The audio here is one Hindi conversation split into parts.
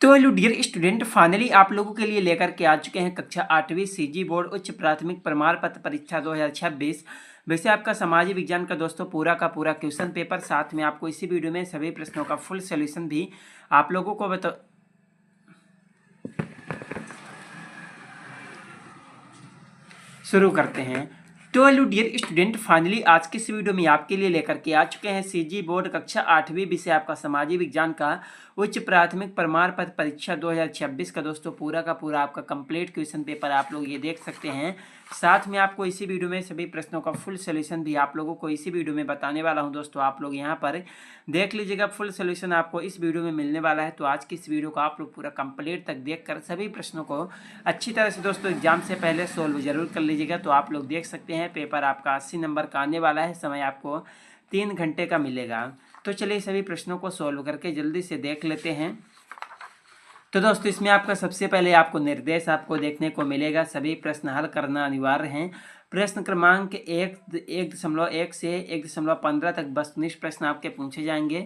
तो हेलो डियर स्टूडेंट, फाइनली आप लोगों के लिए लेकर के आ चुके हैं कक्षा 8वीं सीजी बोर्ड उच्च प्राथमिक प्रमाण पत्र परीक्षा 2026। वैसे आपका सामाजिक विज्ञान का दोस्तों पूरा का पूरा क्वेश्चन पेपर, साथ में आपको इसी वीडियो में सभी प्रश्नों का फुल सोल्यूशन भी आप लोगों को शुरू करते हैं। तो हेलो डियर स्टूडेंट, फाइनली आज की इस वीडियो में आपके लिए लेकर के आ चुके हैं सीजी बोर्ड कक्षा 8वीं विषय आपका सामाजिक विज्ञान का उच्च प्राथमिक प्रमाण पत्र परीक्षा 2026 का दोस्तों पूरा का पूरा आपका कंप्लीट क्वेश्चन पेपर आप लोग ये देख सकते हैं। साथ में आपको इसी वीडियो में सभी प्रश्नों का फुल सोल्यूशन भी आप लोगों को इसी वीडियो में बताने वाला हूं दोस्तों। आप लोग यहां पर देख लीजिएगा, फुल सोल्यूशन आपको इस वीडियो में मिलने वाला है। तो आज की इस वीडियो को आप लोग पूरा कंप्लीट तक देखकर सभी प्रश्नों को अच्छी तरह से दोस्तों एग्जाम से पहले सोल्व जरूर कर लीजिएगा। तो आप लोग देख सकते हैं पेपर आपका 80 नंबर का आने वाला है, समय आपको 3 घंटे का मिलेगा। तो चलिए सभी प्रश्नों को सोल्व करके जल्दी से देख लेते हैं। तो दोस्तों इसमें आपका सबसे पहले आपको निर्देश आपको देखने को मिलेगा, सभी प्रश्न हल करना अनिवार्य है। प्रश्न क्रमांक 1.1 से 1.15 तक वस्तुनिष्ठ प्रश्न आपके पूछे जाएंगे।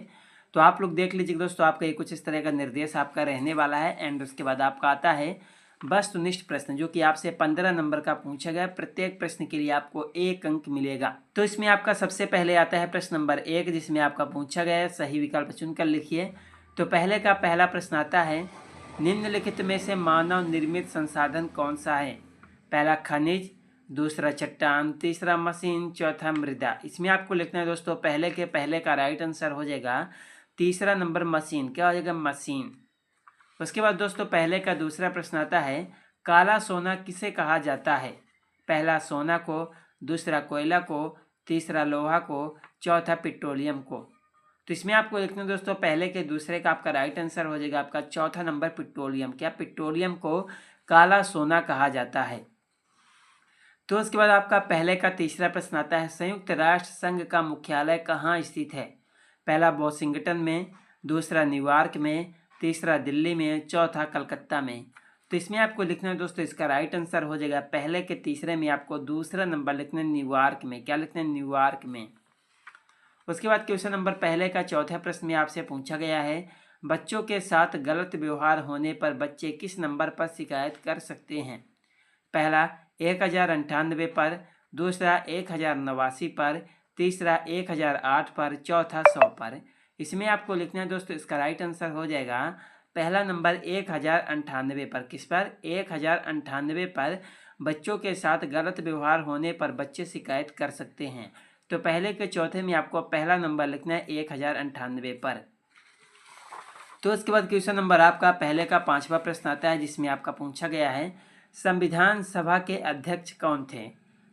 तो आप लोग देख लीजिए दोस्तों, आपका ये कुछ इस तरह का निर्देश आपका रहने वाला है। एंड उसके बाद आपका आता है वस्तुनिष्ठ प्रश्न, जो कि आपसे 15 नंबर का पूछा गया। प्रत्येक प्रश्न के लिए आपको 1 अंक मिलेगा। तो इसमें आपका सबसे पहले आता है प्रश्न नंबर 1, जिसमें आपका पूछा गया है सही विकल्प चुनकर लिखिए। तो पहले का पहला प्रश्न आता है, निम्नलिखित में से मानव निर्मित संसाधन कौन सा है? पहला खनिज, दूसरा चट्टान, तीसरा मशीन, चौथा मृदा। इसमें आपको लिखना है दोस्तों, पहले के पहले का राइट आंसर हो जाएगा तीसरा नंबर मशीन। क्या हो जाएगा? मशीन। उसके बाद दोस्तों पहले का दूसरा प्रश्न आता है, काला सोना किसे कहा जाता है? पहला सोना को, दूसरा कोयला को, तीसरा लोहा को, चौथा पेट्रोलियम को। तो इसमें आपको लिखना है दोस्तों, पहले के दूसरे का आपका राइट आंसर हो जाएगा आपका चौथा नंबर पेट्रोलियम। क्या पेट्रोलियम को काला सोना कहा जाता है? तो उसके बाद आपका पहले का तीसरा प्रश्न आता है, संयुक्त राष्ट्र संघ का मुख्यालय कहाँ स्थित है? पहला वॉशिंगटन में, दूसरा न्यूयॉर्क में, तीसरा दिल्ली में, चौथा कलकत्ता में। तो इसमें आपको लिखना है दोस्तों, इसका राइट आंसर हो जाएगा पहले के तीसरे में आपको दूसरा नंबर लिखना है न्यूयॉर्क में। क्या लिखना है? न्यूयॉर्क में। उसके बाद क्वेश्चन नंबर पहले का चौथा प्रश्न में आपसे पूछा गया है, बच्चों के साथ गलत व्यवहार होने पर बच्चे किस नंबर पर शिकायत कर सकते हैं? पहला 1098 पर, दूसरा 1089 पर, तीसरा 1008 पर, चौथा 100 पर। इसमें आपको लिखना है दोस्तों, इसका राइट आंसर हो जाएगा पहला नंबर 1098 पर। किस पर? 1098 पर बच्चों के साथ गलत व्यवहार होने पर बच्चे शिकायत कर सकते हैं। तो पहले के चौथे में आपको पहला नंबर लिखना है 1098 पर। तो उसके बाद क्वेश्चन नंबर आपका पहले का पांचवा प्रश्न आता है, जिसमें आपका पूछा गया है, संविधान सभा के अध्यक्ष कौन थे?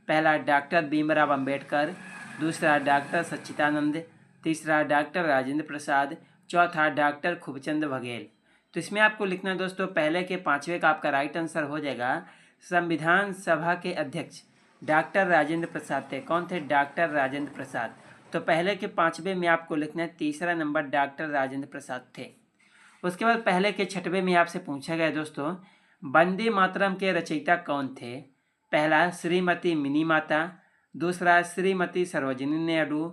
पहला डॉक्टर भीमराव अंबेडकर, दूसरा डॉक्टर सच्चिदानंद, तीसरा डॉक्टर राजेंद्र प्रसाद, चौथा डॉक्टर खूबचंद बघेल। तो इसमें आपको लिखना है दोस्तों, पहले के पांचवे का आपका राइट आंसर हो जाएगा संविधान सभा के अध्यक्ष डॉक्टर राजेंद्र प्रसाद थे। कौन थे? डॉक्टर राजेंद्र प्रसाद। तो पहले के पांचवे में आपको लिखना है तीसरा नंबर डॉक्टर राजेंद्र प्रसाद थे। उसके बाद पहले के छठवें में आपसे पूछा गया दोस्तों, वंदे मातरम के रचयिता कौन थे? पहला श्रीमती मिनी माता, दूसरा श्रीमती सरोजिनी नायडू,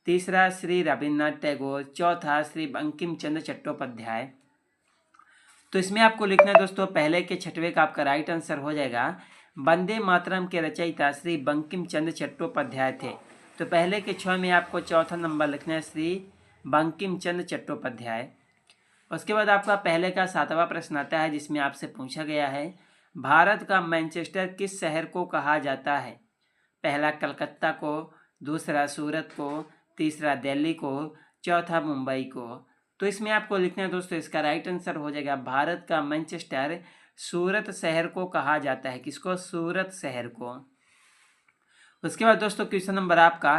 तीसरा श्री रविन्द्रनाथ टैगोर, चौथा श्री बंकिम चंद्र चट्टोपाध्याय। तो इसमें आपको लिखना है दोस्तों, पहले के छठवें का आपका राइट आंसर हो जाएगा वंदे मातरम के रचयिता श्री बंकिम चंद्र चट्टोपाध्याय थे। तो पहले के 6 में आपको चौथा नंबर लिखना है श्री बंकिम चंद्र चट्टोपाध्याय। उसके बाद आपका पहले का 7वां प्रश्न आता है, जिसमें आपसे पूछा गया है, भारत का मैनचेस्टर किस शहर को कहा जाता है? पहला कलकत्ता को, दूसरा सूरत को, तीसरा दिल्ली को, चौथा मुंबई को। तो इसमें आपको लिखना है दोस्तों, इसका राइट आंसर हो जाएगा भारत का मैनचेस्टर सूरत शहर को कहा जाता है। किसको? सूरत शहर को। उसके बाद दोस्तों क्वेश्चन नंबर आपका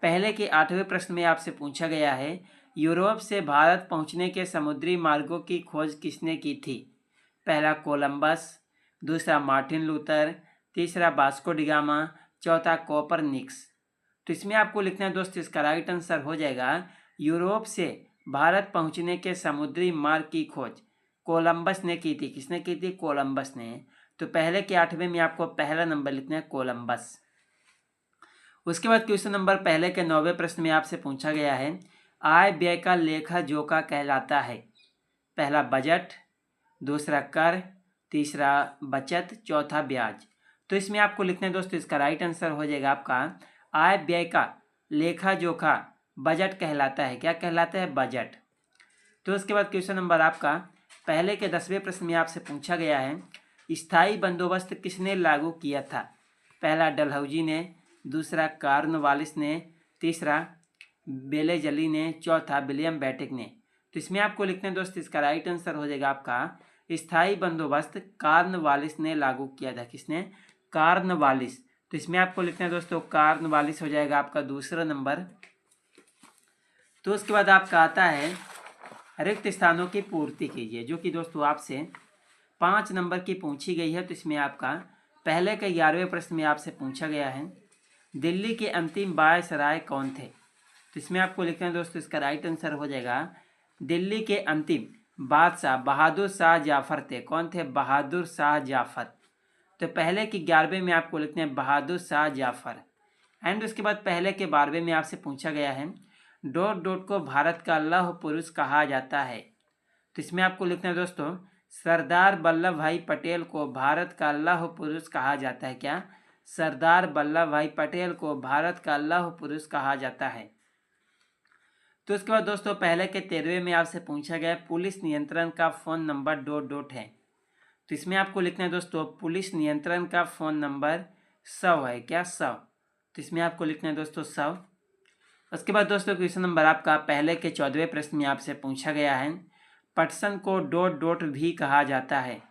पहले के 8वें प्रश्न में आपसे पूछा गया है, यूरोप से भारत पहुंचने के समुद्री मार्गों की खोज किसने की थी? पहला कोलंबस, दूसरा मार्टिन लूथर, तीसरा वास्को डी गामा, चौथा कोपरनिकस। तो इसमें आपको लिखना है दोस्तों, इसका राइट आंसर हो जाएगा यूरोप से भारत पहुंचने के समुद्री मार्ग की खोज कोलंबस ने की थी। किसने की थी? कोलंबस ने। तो पहले के 8वें में आपको पहला नंबर लिखना है कोलंबस। उसके बाद क्वेश्चन नंबर पहले के 9वें प्रश्न में आपसे पूछा गया है, आय व्यय का लेखा जोखा कहलाता है? पहला बजट, दूसरा कर, तीसरा बचत, चौथा ब्याज। तो इसमें आपको लिखना है दोस्तों, इसका राइट आंसर हो जाएगा आपका आय व्यय का लेखा जोखा बजट कहलाता है। क्या कहलाता है? बजट। तो उसके बाद क्वेश्चन नंबर आपका पहले के 10वें प्रश्न में आपसे पूछा गया है, स्थायी बंदोबस्त किसने लागू किया था? पहला डलहौजी ने, दूसरा कॉर्नवालिस ने, तीसरा बेलेजली ने, चौथा विलियम बेंटिक ने। तो इसमें आपको लिखना है दोस्तों, इसका राइट आंसर हो जाएगा आपका स्थायी बंदोबस्त कॉर्नवालिस ने लागू किया था। किसने? कॉर्नवालिस। तो इसमें आपको लिखना है दोस्तों, कॉर्नवालिस हो जाएगा आपका दूसरा नंबर। तो उसके बाद आपका आता है रिक्त स्थानों की पूर्ति कीजिए, जो कि दोस्तों आपसे 5 नंबर की पूछी गई है। तो इसमें आपका पहले के 11वें प्रश्न में आपसे पूछा गया है, दिल्ली के अंतिम वायसराय कौन थे? तो इसमें आपको लिखना है दोस्तों, इसका राइट आंसर हो जाएगा दिल्ली के अंतिम बादशाह बहादुर शाह जाफर थे। कौन थे? बहादुर शाह जाफर। तो पहले के 11वें में आपको लिखना है बहादुर शाह जाफर। एंड उसके बाद पहले के 12वें में आपसे पूछा गया है, डॉट डॉट को भारत का लौह पुरुष कहा जाता है। तो इसमें आपको लिखना है दोस्तों, सरदार वल्लभ भाई पटेल को भारत का लौह पुरुष कहा जाता है। क्या? सरदार वल्लभ भाई पटेल को भारत का लौह पुरुष कहा जाता है। तो उसके बाद दोस्तों पहले के 13वें में आपसे पूछा गया पुलिस नियंत्रण का फ़ोन नंबर डॉट डॉट है। तो इसमें आपको लिखना है दोस्तों, पुलिस नियंत्रण का फ़ोन नंबर 100 है। क्या? 100। तो इसमें आपको लिखना है दोस्तों 100। उसके बाद दोस्तों क्वेश्चन नंबर आपका पहले के 14वें प्रश्न में आपसे पूछा गया है, पटसन को डॉट डॉट भी कहा जाता है।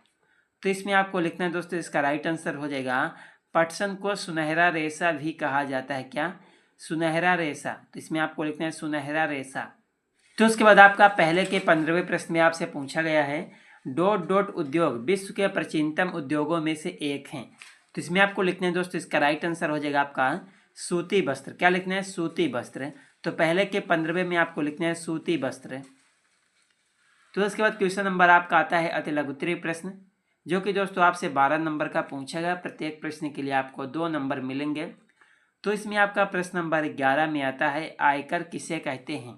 तो इसमें आपको लिखना है दोस्तों, इसका राइट आंसर हो जाएगा पटसन को सुनहरा रेशा भी कहा जाता है। क्या? सुनहरा रेशा। तो इसमें आपको लिखना है सुनहरा रेशा। तो उसके बाद आपका पहले के 15वें प्रश्न में आपसे पूछा गया है, डॉट डॉट उद्योग विश्व के प्राचीनतम उद्योगों में से एक हैं। तो इसमें आपको लिखना है दोस्तों, इसका राइट आंसर हो जाएगा आपका सूती वस्त्र। क्या लिखना है? सूती वस्त्र। तो पहले के 15वें में आपको लिखना है सूती वस्त्र। तो उसके बाद क्वेश्चन नंबर आपका आता है अति लघुत्तरीय प्रश्न, जो कि दोस्तों आपसे 12 नंबर का पूछा गया। प्रत्येक प्रश्न के लिए आपको 2 नंबर मिलेंगे। तो इसमें आपका प्रश्न नंबर 11 में आता है, आयकर किसे कहते हैं?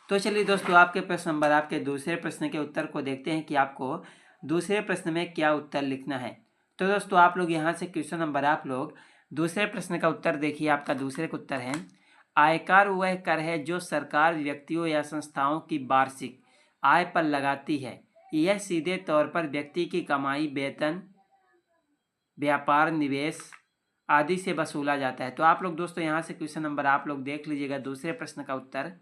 तो चलिए दोस्तों आपके प्रश्न नंबर आपके दूसरे प्रश्न के उत्तर को देखते हैं कि आपको दूसरे प्रश्न में क्या उत्तर लिखना है। तो दोस्तों आप लोग यहाँ से क्वेश्चन नंबर आप लोग दूसरे प्रश्न का उत्तर देखिए। आपका दूसरे का उत्तर है, आयकर वह कर है जो सरकार व्यक्तियों या संस्थाओं की वार्षिक आय पर लगाती है। यह सीधे तौर पर व्यक्ति की कमाई, वेतन, व्यापार, निवेश आदि से वसूला जाता है। तो आप लोग दोस्तों यहाँ से क्वेश्चन नंबर आप लोग देख लीजिएगा दूसरे प्रश्न का उत्तर।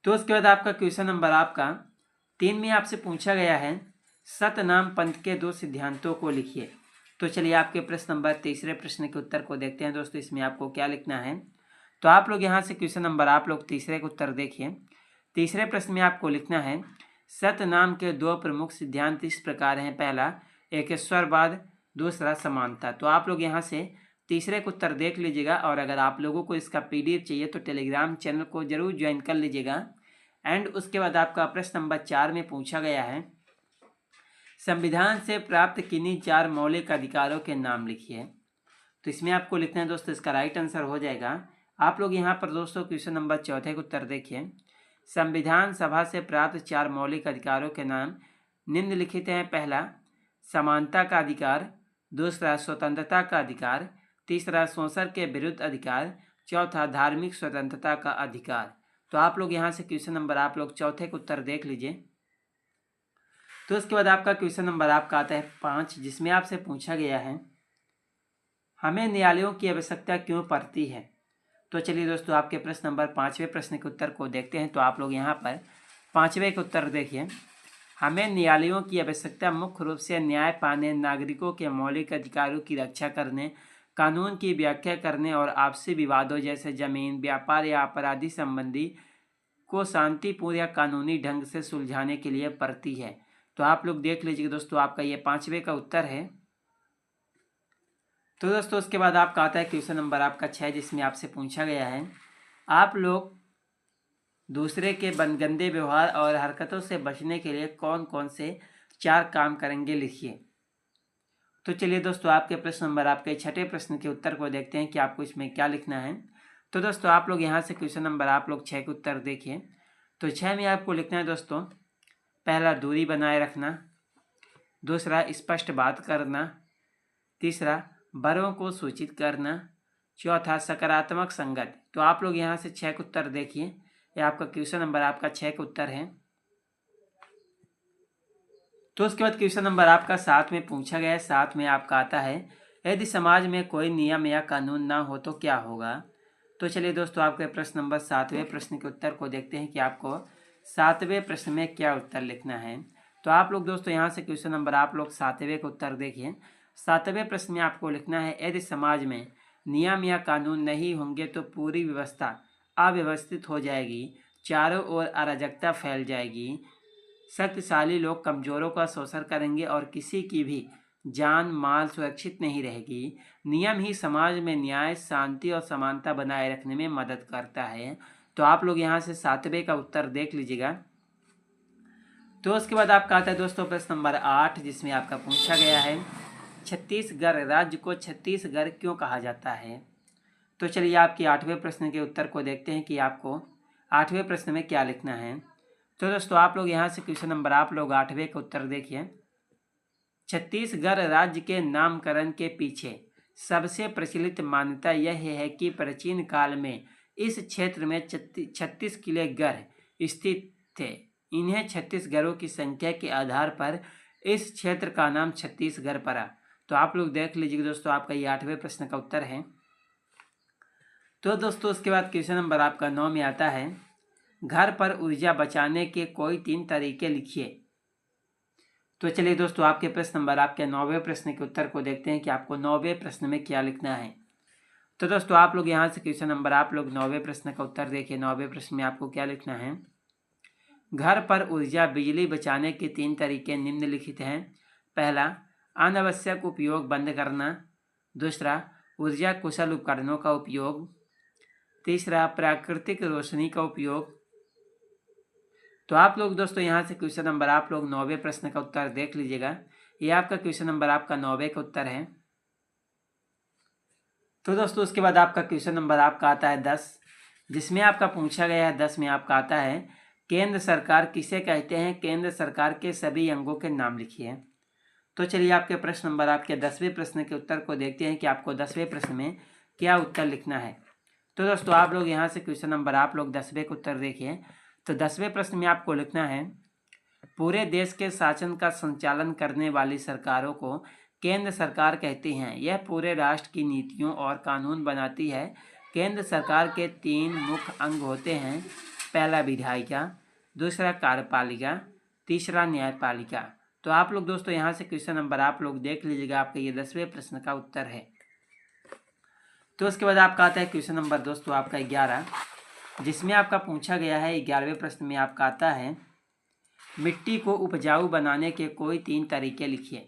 तो उसके बाद आपका क्वेश्चन नंबर आपका 3 में आपसे पूछा गया है, सतनाम पंथ के 2 सिद्धांतों को लिखिए। तो चलिए आपके प्रश्न नंबर तीसरे प्रश्न के उत्तर को देखते हैं दोस्तों, इसमें आपको क्या लिखना है। तो आप लोग यहाँ से क्वेश्चन नंबर आप लोग तीसरे का उत्तर देखिए। तीसरे प्रश्न में आपको लिखना है, सतनाम के 2 प्रमुख सिद्धांत इस प्रकार हैं, पहला एकेश्वरवाद, दूसरा समानता। तो आप लोग यहाँ से तीसरे का उत्तर देख लीजिएगा, और अगर आप लोगों को इसका PDF चाहिए तो टेलीग्राम चैनल को जरूर ज्वाइन कर लीजिएगा। एंड उसके बाद आपका प्रश्न नंबर 4 में पूछा गया है, संविधान से प्राप्त किन्हीं 4 मौलिक अधिकारों के नाम लिखिए। तो इसमें आपको लिखना है दोस्तों, इसका राइट आंसर हो जाएगा आप लोग यहाँ पर दोस्तों क्वेश्चन नंबर 4 का उत्तर देखिए। संविधान सभा से प्राप्त 4 मौलिक अधिकारों के नाम निम्नलिखित हैं, पहला समानता का अधिकार, दूसरा स्वतंत्रता का अधिकार, तीसरा शोषण के विरुद्ध अधिकार, चौथा धार्मिक स्वतंत्रता का अधिकार। तो आप लोग यहाँ से क्वेश्चन नंबर आप लोग 4 का उत्तर देख लीजिए। तो उसके बाद आपका क्वेश्चन नंबर आपका आता है 5, जिसमें आपसे पूछा गया है, हमें न्यायालयों की आवश्यकता क्यों पड़ती है? तो चलिए दोस्तों आपके प्रश्न नंबर 5वें प्रश्न के उत्तर को देखते हैं। तो आप लोग यहाँ पर 5वें का उत्तर देखिए, हमें न्यायालयों की आवश्यकता मुख्य रूप से न्याय पाने, नागरिकों के मौलिक अधिकारों की रक्षा करने, कानून की व्याख्या करने और आपसी विवादों जैसे जमीन, व्यापार या अपराधी संबंधी को शांतिपूर्ण या कानूनी ढंग से सुलझाने के लिए पड़ती है। तो आप लोग देख लीजिए दोस्तों, आपका ये 5वें का उत्तर है। तो दोस्तों उसके बाद आपका आता है क्वेश्चन नंबर आपका 6, जिसमें आपसे पूछा गया है, आप लोग दूसरे के गंदे व्यवहार और हरकतों से बचने के लिए कौन कौन से 4 काम करेंगे, लिखिए। तो चलिए दोस्तों आपके प्रश्न नंबर आपके 6ठे प्रश्न के उत्तर को देखते हैं कि आपको इसमें क्या लिखना है। तो दोस्तों आप लोग यहाँ से क्वेश्चन नंबर आप लोग 6 के उत्तर देखिए। तो 6 में आपको लिखना है दोस्तों, पहला दूरी बनाए रखना, दूसरा स्पष्ट बात करना, तीसरा बड़ों को सूचित करना, चौथा सकारात्मक संगत। तो आप लोग यहाँ से 6 के उत्तर देखिए, ये आपका क्वेश्चन नंबर आपका 6 के उत्तर है। तो उसके बाद क्वेश्चन नंबर आपका 7 में पूछा गया है। 7 में आपका आता है, यदि समाज में कोई नियम या कानून ना हो तो क्या होगा। तो चलिए दोस्तों, आपके प्रश्न नंबर 7वें प्रश्न के उत्तर को देखते हैं कि आपको 7वें प्रश्न में क्या उत्तर लिखना है। तो आप लोग दोस्तों यहाँ से क्वेश्चन नंबर आप लोग 7वें का उत्तर देखिए। 7वें प्रश्न में आपको लिखना है, यदि समाज में नियम या कानून नहीं होंगे तो पूरी व्यवस्था अव्यवस्थित हो जाएगी, चारों ओर अराजकता फैल जाएगी, शक्तिशाली लोग कमजोरों का शोषण करेंगे और किसी की भी जान माल सुरक्षित नहीं रहेगी। नियम ही समाज में न्याय, शांति और समानता बनाए रखने में मदद करता है। तो आप लोग यहाँ से 7वें का उत्तर देख लीजिएगा। तो उसके बाद आपका आता है दोस्तों प्रश्न नंबर 8, जिसमें आपका पूछा गया है, छत्तीसगढ़ राज्य को छत्तीसगढ़ क्यों कहा जाता है। तो चलिए आपके 8वें प्रश्न के उत्तर को देखते हैं कि आपको 8वें प्रश्न में क्या लिखना है। तो दोस्तों आप लोग यहाँ से क्वेश्चन नंबर आप लोग 8वें का उत्तर देखिए। छत्तीसगढ़ राज्य के नामकरण के पीछे सबसे प्रचलित मान्यता यह है कि प्राचीन काल में इस क्षेत्र में 36 किले गढ़ स्थित थे। इन्हें छत्तीसगढ़ों की संख्या के आधार पर इस क्षेत्र का नाम छत्तीसगढ़ पड़ा। तो आप लोग देख लीजिए दोस्तों, आपका ये 8वें प्रश्न का उत्तर है। तो दोस्तों उसके बाद क्वेश्चन नंबर आपका 9 में आता है, घर पर ऊर्जा बचाने के कोई 3 तरीके लिखिए। तो चलिए दोस्तों आपके प्रश्न नंबर आपके 9वें प्रश्न के उत्तर को देखते हैं कि आपको 9वें प्रश्न में क्या लिखना है। तो दोस्तों आप लोग यहाँ से क्वेश्चन नंबर आप लोग 9वें प्रश्न का उत्तर देखिए। 9वें प्रश्न में आपको क्या लिखना है, घर पर ऊर्जा बिजली बचाने के 3 तरीके निम्नलिखित हैं। पहला, अनावश्यक उपयोग बंद करना, दूसरा ऊर्जा कुशल उपकरणों का उपयोग, तीसरा प्राकृतिक रोशनी का उपयोग। तो आप लोग दोस्तों यहाँ से क्वेश्चन नंबर आप लोग 9वें प्रश्न का उत्तर देख लीजिएगा। ये आपका क्वेश्चन नंबर आपका 9वें का उत्तर है। तो दोस्तों उसके बाद आपका क्वेश्चन नंबर आपका आता है 10, जिसमें आपका पूछा गया है 10 में आपका आता है, केंद्र सरकार किसे कहते हैं। केंद्र सरकार के सभी अंगों के नाम लिखिए। तो चलिए आपके प्रश्न नंबर आपके 10वें प्रश्न के उत्तर को देखते हैं कि आपको 10वें प्रश्न में क्या उत्तर लिखना है। तो दोस्तों आप लोग यहाँ से क्वेश्चन नंबर आप लोग 10वें का उत्तर देखिए। तो 10वें प्रश्न में आपको लिखना है, पूरे देश के शासन का संचालन करने वाली सरकारों को केंद्र सरकार कहते हैं। यह पूरे राष्ट्र की नीतियों और कानून बनाती है। केंद्र सरकार के 3 मुख्य अंग होते हैं, पहला विधायिका, दूसरा कार्यपालिका, तीसरा न्यायपालिका। तो आप लोग दोस्तों यहाँ से क्वेश्चन नंबर आप लोग देख लीजिएगा, आपका ये 10वें प्रश्न का उत्तर है। तो उसके बाद आपका आता है क्वेश्चन नंबर दोस्तों आपका 11, जिसमें आपका पूछा गया है 11वें प्रश्न में आपका आता है, मिट्टी को उपजाऊ बनाने के कोई 3 तरीके लिखिए।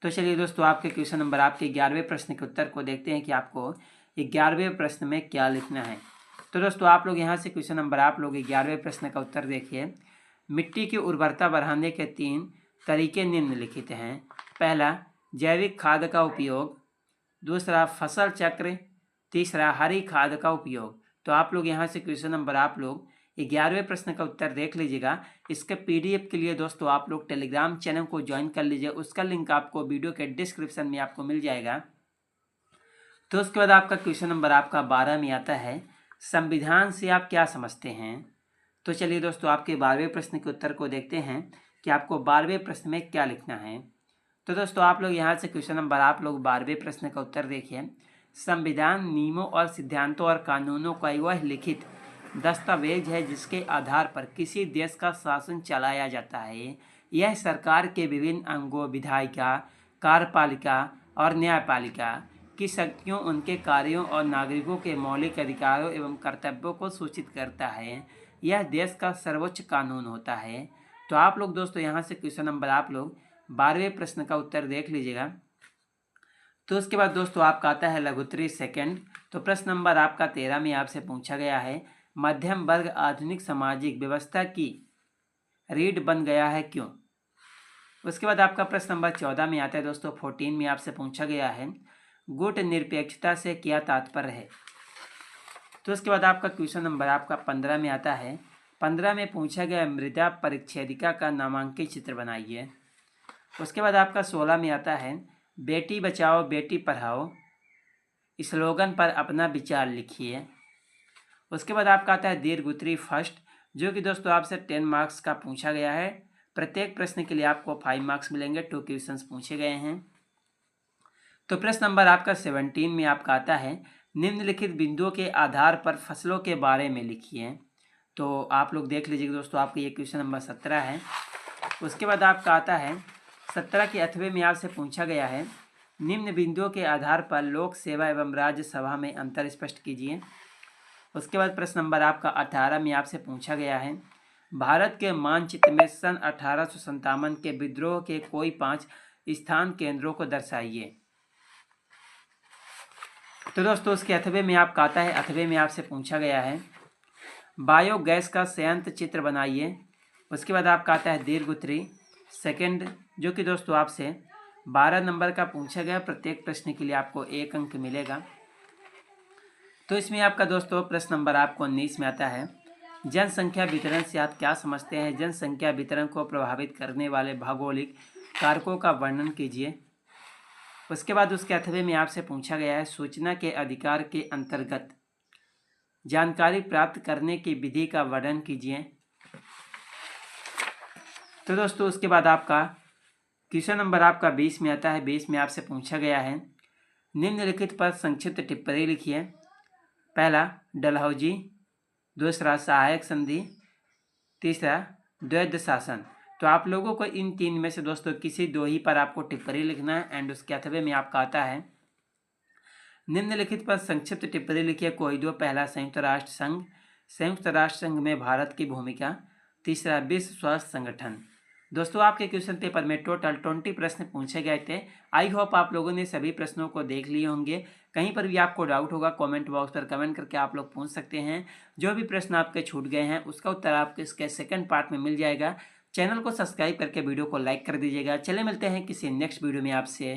तो चलिए दोस्तों आपके क्वेश्चन नंबर आपके 11वें प्रश्न के उत्तर को देखते हैं कि आपको 11वें प्रश्न में क्या लिखना है। तो दोस्तों आप लोग यहाँ से क्वेश्चन नंबर आप लोग 11वें प्रश्न का उत्तर देखिए। मिट्टी की उर्वरता बढ़ाने के 3 तरीके निम्नलिखित हैं। पहला, जैविक खाद का उपयोग, दूसरा फसल चक्र, तीसरा हरी खाद का उपयोग। तो आप लोग यहाँ से क्वेश्चन नंबर आप लोग 11वें प्रश्न का उत्तर देख लीजिएगा। इसके PDF के लिए दोस्तों आप लोग टेलीग्राम चैनल को ज्वाइन कर लीजिए, उसका लिंक आपको वीडियो के डिस्क्रिप्शन में आपको मिल जाएगा। तो उसके बाद आपका क्वेश्चन नंबर आपका 12 में आता है, संविधान से आप क्या समझते हैं। तो चलिए दोस्तों आपके 12वें प्रश्न के उत्तर को देखते हैं कि आपको 12वें प्रश्न में क्या लिखना है। तो दोस्तों आप लोग यहाँ से क्वेश्चन नंबर आप लोग 12वें प्रश्न का उत्तर देखिए। संविधान नियमों और सिद्धांतों और कानूनों का वह लिखित दस्तावेज है जिसके आधार पर किसी देश का शासन चलाया जाता है। यह सरकार के विभिन्न अंगों, विधायिका, कार्यपालिका और न्यायपालिका की शक्तियों, उनके कार्यों और नागरिकों के मौलिक अधिकारों एवं कर्तव्यों को सूचित करता है। यह देश का सर्वोच्च कानून होता है। तो आप लोग दोस्तों यहाँ से क्वेश्चन नंबर आप लोग 12वें प्रश्न का उत्तर देख लीजिएगा। तो उसके बाद दोस्तों आपका आता है लघुत्तरी सेकंड। तो प्रश्न नंबर आपका 13 में आपसे पूछा गया है, मध्यम वर्ग आधुनिक सामाजिक व्यवस्था की रीढ़ बन गया है, क्यों। उसके बाद आपका प्रश्न नंबर 14 में आता है दोस्तों 14 में आपसे पूछा गया है, गुट निरपेक्षता से क्या तात्पर्य है। तो उसके बाद आपका क्वेश्चन नंबर आपका 15 में आता है, 15 में पूछा गया मृदा परिच्छेदिका का नामांकित चित्र बनाइए। उसके बाद आपका 16 में आता है बेटी बचाओ बेटी पढ़ाओ स्लोगन पर अपना विचार लिखिए। उसके बाद आपका आता है दीर्घ फर्स्ट, जो कि दोस्तों आपसे 10 मार्क्स का पूछा गया है। प्रत्येक प्रश्न के लिए आपको 5 मार्क्स मिलेंगे, 2 क्वेश्चंस पूछे गए हैं। तो प्रश्न नंबर आपका 17 में आपका आता है निम्नलिखित बिंदुओं के आधार पर फसलों के बारे में लिखिए। तो आप लोग देख लीजिए दोस्तों, आपका ये क्वेश्चन नंबर 17 है। उसके बाद आपका आता है 17 के 8वें में आपसे पूछा गया है निम्न बिंदुओं के आधार पर लोक सेवा एवं राज्यसभा में अंतर स्पष्ट कीजिए। उसके बाद प्रश्न नंबर आपका 18 में आपसे पूछा गया है भारत के मानचित्र में सन 1857 के विद्रोह के कोई 5 स्थान केंद्रों को दर्शाइए। तो दोस्तों उसके 8वें में आपका आता है 8वें में आपसे पूछा गया है बायोगैस का संयंत्र चित्र बनाइए। उसके बाद आपका आता है दीर्घ सेकंड, जो कि दोस्तों आपसे 12 नंबर का पूछा गया। प्रत्येक प्रश्न के लिए आपको 1 अंक मिलेगा। तो इसमें आपका दोस्तों प्रश्न नंबर आपको 19 में आता है जनसंख्या वितरण से आप क्या समझते हैं? जनसंख्या वितरण को प्रभावित करने वाले भौगोलिक कारकों का वर्णन कीजिए। उसके बाद उसके 8वें में आपसे पूछा गया है सूचना के अधिकार के अंतर्गत जानकारी प्राप्त करने की विधि का वर्णन कीजिए। तो दोस्तों उसके बाद आपका क्वेश्चन नंबर आपका 20 में आता है। 20 में आपसे पूछा गया है निम्नलिखित पर संक्षिप्त टिप्पणी लिखिए। पहला डलहौजी, दूसरा सहायक संधि, तीसरा द्वैध शासन। तो आप लोगों को इन 3 में से दोस्तों किसी 2 ही पर आपको टिप्पणी लिखना है। एंड उसके 8वें में आपका आता है निम्नलिखित पर संक्षिप्त टिप्पणी लिखिए कोई 2। पहला संयुक्त राष्ट्र संघ, संयुक्त राष्ट्र संघ में भारत की भूमिका, तीसरा विश्व स्वास्थ्य संगठन। दोस्तों आपके क्वेश्चन पेपर में टोटल 20 प्रश्न पूछे गए थे। आई होप आप लोगों ने सभी प्रश्नों को देख लिए होंगे। कहीं पर भी आपको डाउट होगा कमेंट बॉक्स पर कमेंट करके आप लोग पूछ सकते हैं। जो भी प्रश्न आपके छूट गए हैं उसका उत्तर आपको इसके सेकंड पार्ट में मिल जाएगा। चैनल को सब्सक्राइब करके वीडियो को लाइक कर दीजिएगा। चले मिलते हैं किसी नेक्स्ट वीडियो में आपसे।